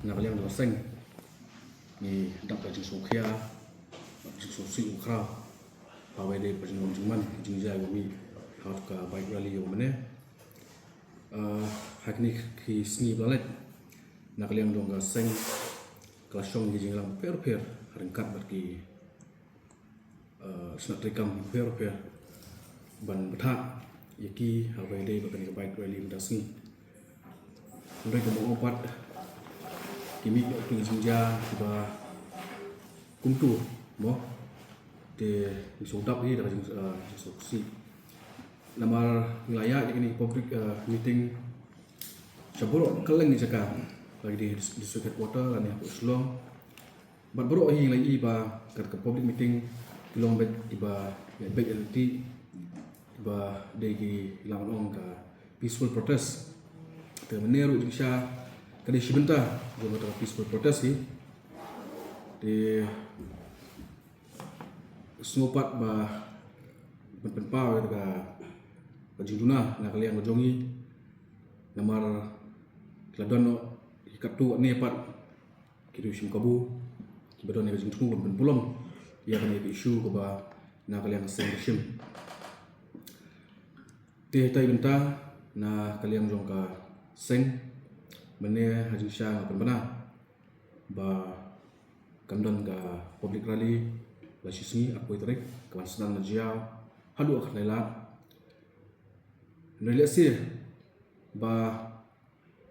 Nakaliang doseng ni dak jing sokhia jing sosi ukra pawe de pajing juman jing jai mi hat ka bike rally yo mane hakni ki sni balet nakaliang dong seng klasong jing lang per ringkat bagi snat rekam per ban betha yaki pawe de bagi bike rally dasni mereka mau opat kimi ping jinja ba kumtu mo de sodap ni dalam soksi nama wilayah ini public meeting saburo keleng ni jaka lagi di district headquarter lan yang Uslong bat bro hi lagi ba ke public meeting kilong bet iba bet LT iba de ilang ong ka peaceful protest te meneru jingsha kali sebentar jom kita peaceful protest ni di snopat ba penpau ka jingduna na kalian ngojongi namar kladon hikatu ni pat kidu sim kabu kibadon ni jingtu penpulom ya kan isu ko ba na kalian seng sim te tai benta na kalian jong ka seng mene haji sya penbana ba kandon ga public rally la sisni aku iterik kawan senang najia hadu akan lela relasi ba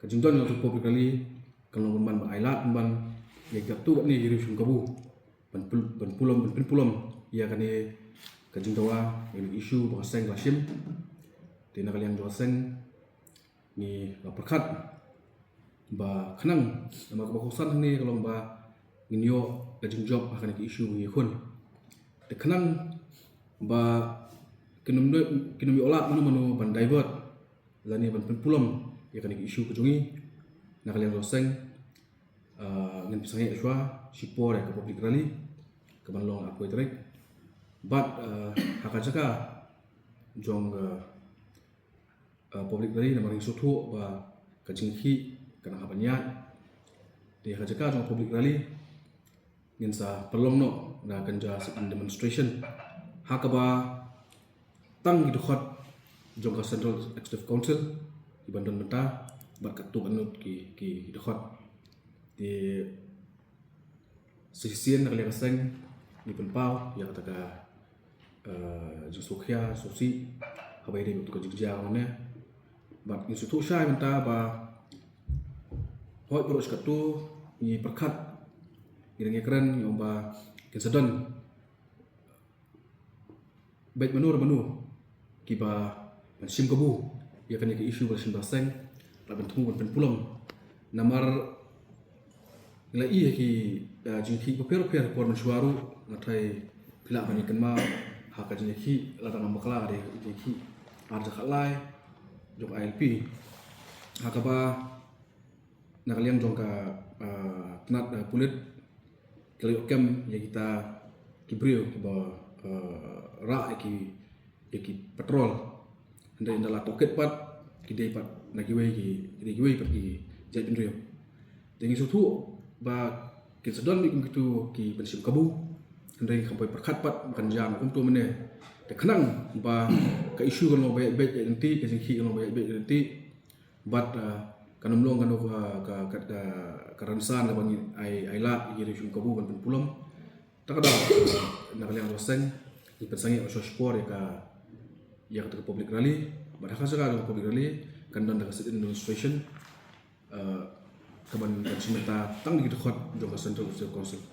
kajindon la public rally kalau ban ba ailat ban ya gatu ni hiru sum kabu ban pulom ya kan ni kajindawa ini isu ba seng lasim tina kalian dua seng ni la perkat ba khanang nama kebakusan ni kalau ba nginyo gajing job akan ke isu ni khun de khanang ba kinum olat manu ban divert lani ban pulom ya kan ke isu kujungi nak kalian doseng ngin pisangi aswa sipor ke public rally ke ban long aku itrek but hakajaka jong public rally nama ring suthu ba kajing khi kana habanyat di hajaka jong public rally ngin sa perlong no na kanja demonstration hakaba tang gi dokhot jong ka central executive council di bandon benta bat katu anut ki dokhot di sisien na kalian seng di penpau ya kata ka jong sokhia sosi habai de betul ka jigja ngone bat institusi syai benta ba hoi perus katu ni perkat ireng keren yang ba kesedon baik menur kiba sim kabu ya kan ke isu bersim baseng la bentung ben pulom namar la i ki jingki ko per por mensuaru ngatai pila bani kenma haka jingki la tanam bakla de jingki arja khalai jok ILP hakaba nakalian jong ka tenat pulit kali okem ya kita kibrio ba ra ki petrol anda indala toket pat kidai pat nagiwe pat ki jai pendrio dengi sutu ba kesedon mi gitu ki bensim kabu anda kampai perkat pat bukan jam untuk mene de kenang ba ka isu kan baik nanti ke singki kan baik nanti but kanum long kanu ka ransan la bangi ai la yiri shum kabu ban pulom takada na kalian doseng di persangi so sport ya ka public rally badaka saka public rally kan dan ka sit demonstration kaban kan simeta tang di dekat jong central council